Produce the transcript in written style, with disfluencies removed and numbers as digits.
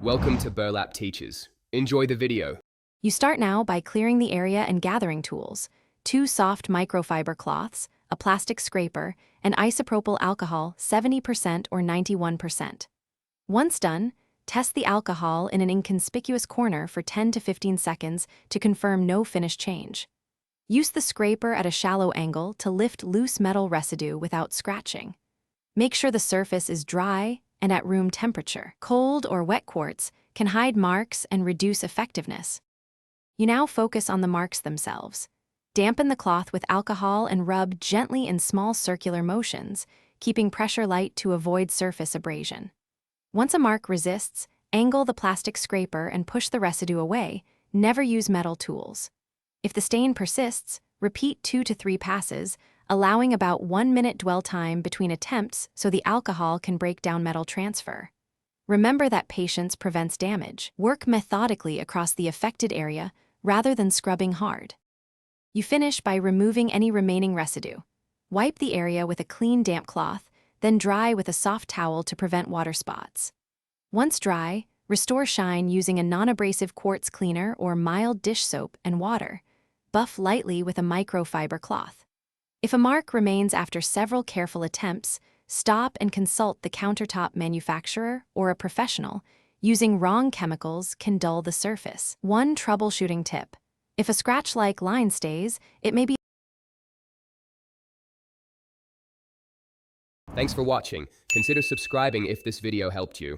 Welcome to Burlap Teachers. Enjoy the video. You start now by clearing the area and gathering tools, 2 soft microfiber cloths, a plastic scraper, and isopropyl alcohol 70% or 91%. Once done, test the alcohol in an inconspicuous corner for 10 to 15 seconds to confirm no finish change. Use the scraper at a shallow angle to lift loose metal residue without scratching. Make sure the surface is dry and at room temperature. Cold or wet quartz can hide marks and reduce effectiveness. You now focus on the marks themselves. Dampen the cloth with alcohol and rub gently in small circular motions, keeping pressure light to avoid surface abrasion. Once a mark resists, angle the plastic scraper and push the residue away. Never use metal tools. If the stain persists, repeat 2 to 3 passes, allowing about 1 minute dwell time between attempts so the alcohol can break down metal transfer. Remember that patience prevents damage. Work methodically across the affected area rather than scrubbing hard. You finish by removing any remaining residue. Wipe the area with a clean, damp cloth, then dry with a soft towel to prevent water spots. Once dry, restore shine using a non-abrasive quartz cleaner or mild dish soap and water. Buff lightly with a microfiber cloth. If a mark remains after several careful attempts, stop and consult the countertop manufacturer or a professional. Using wrong chemicals can dull the surface. One troubleshooting tip: if a scratch-like line stays, it may be. Thanks for watching. Consider subscribing if this video helped you.